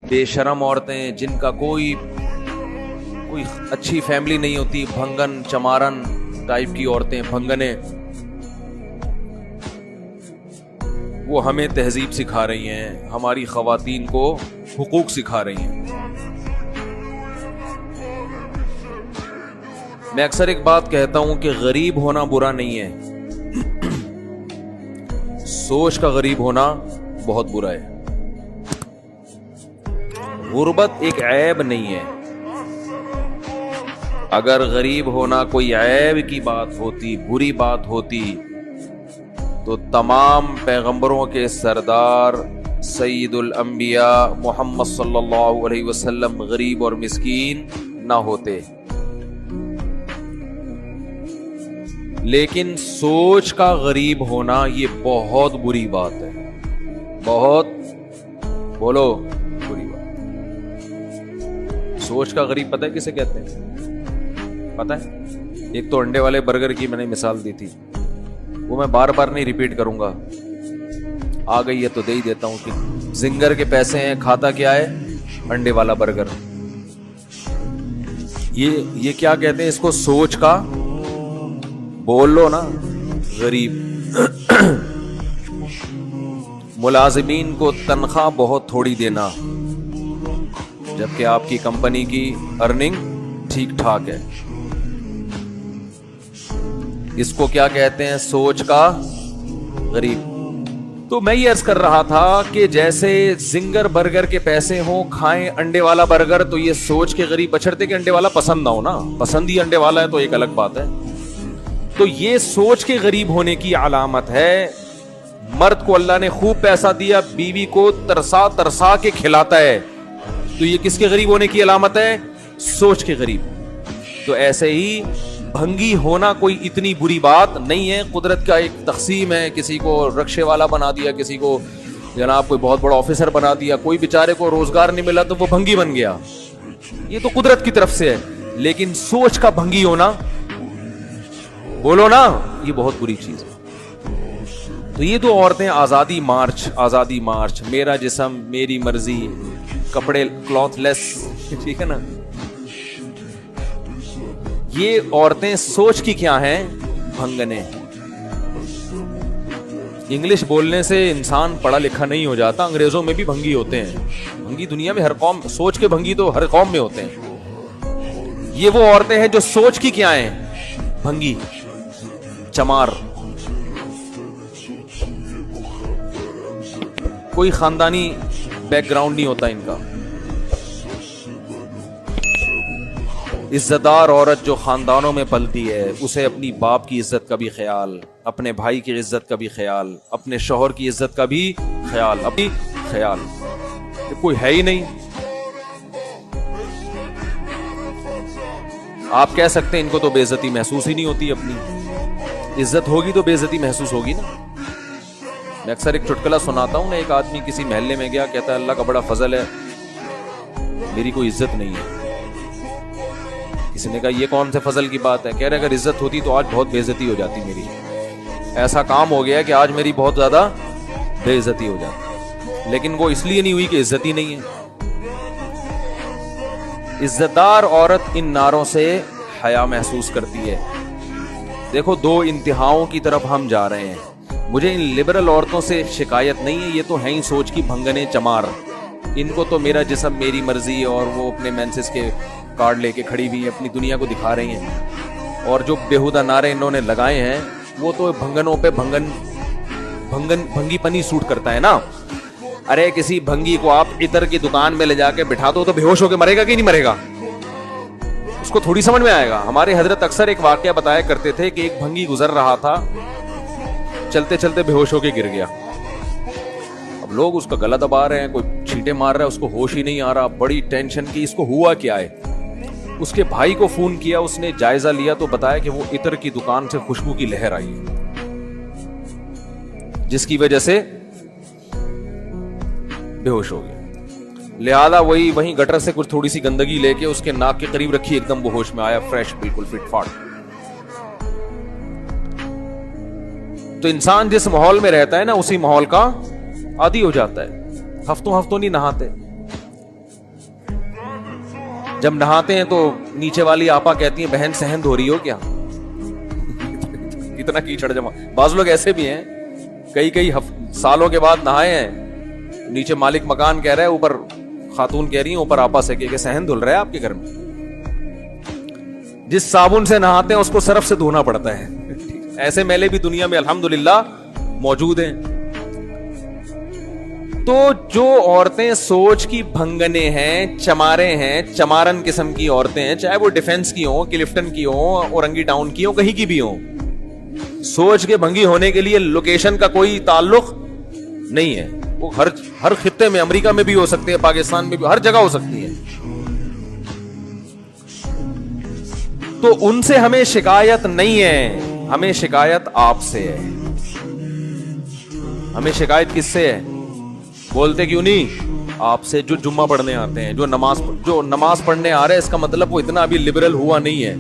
बेशरम औरतें जिनका कोई अच्छी फैमिली नहीं होती, भंगन चमारन टाइप की औरतें, भंगने, वो हमें तहजीब सिखा रही हैं, हमारी ख़वातीन को हुकूक सिखा रही हैं। मैं अक्सर एक बात कहता हूं कि गरीब होना बुरा नहीं है, सोच का गरीब होना बहुत बुरा है। गुर्बत एक ऐब नहीं है। अगर गरीब होना कोई ऐब की बात होती, बुरी बात होती, तो तमाम पैगंबरों के सरदार सईदुल अंबिया मोहम्मद सल्लल्लाहु अलैहि वसल्लम गरीब और मिस्कीन ना होते। लेकिन सोच का गरीब होना ये बहुत बुरी बात है, बहुत, बोलो, बुरी बात। सोच का गरीब पता है किसे कहते हैं? पता है? एक तो अंडे वाले बर्गर की मैंने मिसाल दी थी, वो मैं बार बार नहीं रिपीट करूंगा, आ गई है तो दे ही देता हूं कि जिंगर के पैसे हैं, खाता क्या है? अंडे वाला बर्गर। ये क्या कहते हैं इसको? सोच का, बोल लो ना, गरीब। मुलाजिमीन को तनख्वाह बहुत थोड़ी देना, जबकि आपकी कंपनी की अर्निंग ठीक ठाक है, इसको क्या कहते हैं? सोच का गरीब। तो मैं ये अर्ज कर रहा था कि जैसे जिंगर बर्गर के पैसे हों, खाएं अंडे वाला बर्गर, तो ये सोच के गरीब, बछड़ते कि अंडे वाला पसंद ना हो ना, पसंद ही अंडे वाला है तो एक अलग बात है। तो ये सोच के गरीब होने की अलामत है। मर्द को अल्लाह ने खूब पैसा दिया, बीवी को तरसा तरसा के खिलाता है, तो ये किसके गरीब होने की अलामत है? सोच के गरीब। तो ऐसे ही भंगी होना कोई इतनी बुरी बात नहीं है। कुदरत का एक तकसीम है, किसी को रक्शे वाला बना दिया, किसी को जनाब कोई बहुत बड़ा ऑफिसर बना दिया, कोई बेचारे को रोजगार नहीं मिला तो वो भंगी बन गया, ये तो कुदरत की तरफ से है। लेकिन सोच का भंगी होना, बोलो ना, ये बहुत बुरी चीज है। तो ये तो औरतें आजादी मार्च, मेरा जिस्म मेरी मर्जी, कपड़े क्लॉथलेस, ठीक है ना, ये औरतें सोच की क्या हैं? भंगने। इंग्लिश बोलने से इंसान पढ़ा लिखा नहीं हो जाता, अंग्रेजों में भी भंगी होते हैं। भंगी दुनिया में हर कौम, सोच के भंगी तो हर कौम में होते हैं। ये वो औरतें हैं जो सोच की क्या हैं? भंगी, चमार। कोई खानदानी बैकग्राउंड नहीं होता इनका। इज्जतदार औरत जो खानदानों में पलती है, उसे अपनी बाप की इज्जत का भी ख्याल, अपने भाई की इज्जत का भी ख्याल, अपने शौहर की इज्जत का भी ख्याल, अपनी ख्याल, कोई है ही नहीं। आप कह सकते हैं इनको तो बेइज्जती महसूस ही नहीं होती, अपनी इज्जत होगी तो बेइज्जती महसूस होगी ना। मैं अक्सर एक चुटकुला सुनाता हूं ना, एक आदमी किसी महल्ले में गया, कहता है अल्लाह का बड़ा फजल है, मेरी कोई इज्जत नहीं है। किसी ने कहा ये कौन से फजल की बात है? कह रहे अगर इज्जत होती तो आज बहुत बेइज्जती हो जाती मेरी, ऐसा काम हो गया कि आज मेरी बहुत ज्यादा बेइज्जती हो जाती। लेकिन वो इसलिए नहीं हुई कि इज्जत ही नहीं है। इज्जतदार औरत इन नारों से हया महसूस करती है। देखो, दो इंतहाओं की तरफ हम जा रहे हैं। मुझे इन लिबरल औरतों से शिकायत नहीं है, ये तो है ही सोच की भंगने चमार। इनको तो मेरा जिस्म मेरी मर्जी, और वो अपने मेंसेस के कार्ड लेके खड़ी हुई है, अपनी दुनिया को दिखा रही हैं। और जो बेहुदा नारे इन्होंने लगाए हैं, वो तो भंगनों पे भंगीपनी सूट करता है ना। अरे किसी भंगी को आप इतर की दुकान में ले जाके बिठा दो तो बेहोश होके मरेगा कि नहीं मरेगा? उसको थोड़ी समझ में आएगा। हमारे हजरत अक्सर एक वाकया बताया करते थे कि एक भंगी गुजर रहा था, चलते चलते बेहोश होके गिर गया। अब लोग उसका गला दबा रहे हैं, कोई छींटे मार रहा है, उसको होश ही नहीं आ रहा। बड़ी टेंशन की, इसको हुआ क्या है। उसके भाई को फोन किया, उसने जायजा लिया तो बताया कि वो इतर की दुकान से खुशबू की लहर आई है, जिसकी वजह से बेहोश हो गया। लिहाजा वहीं गटर से कुछ थोड़ी सी गंदगी लेके उसके नाक के करीब रखी, एकदम वो होश में आया, फ्रेश, बिल्कुल फिट फाट। तो इंसान जिस माहौल में रहता है ना, उसी माहौल का आदी हो जाता है। हफ्तों नहीं नहाते, जब नहाते हैं तो नीचे वाली आपा कहती है बहन सहन हो रही हो क्या? इतना कीचड़ जमा। बाज लोग ऐसे भी हैं, कई कई सालों के बाद नहाए हैं, नीचे मालिक मकान कह रहा है, ऊपर खातून कह रही है, ऊपर आपा से कि सहन धुल रहा है आपके घर में। जिस साबुन से नहाते हैं उसको सरफ से धोना पड़ता है। ऐसे मेले भी दुनिया में अल्हम्दुलिल्लाह मौजूद हैं। तो जो औरतें सोच की भंगने हैं, चमारे हैं, चमारन किस्म की औरतें हैं, चाहे वो डिफेंस की हो, क्लिफ्टन की हो, औरंगी टाउन की हो, कहीं की भी हो, सोच के भंगी होने के लिए लोकेशन का कोई ताल्लुक नहीं है। वो हर खित्ते में, अमेरिका में भी हो सकती है, पाकिस्तान में भी, हर जगह हो सकती है। तो उनसे हमें शिकायत नहीं है, हमें शिकायत आपसे है। हमें शिकायत किससे है? बोलते क्यों नहीं? आपसे, जो जुम्मा पढ़ने आते हैं, जो नमाज पढ़ने आ रहे हैं। इसका मतलब वो इतना अभी लिबरल हुआ नहीं है।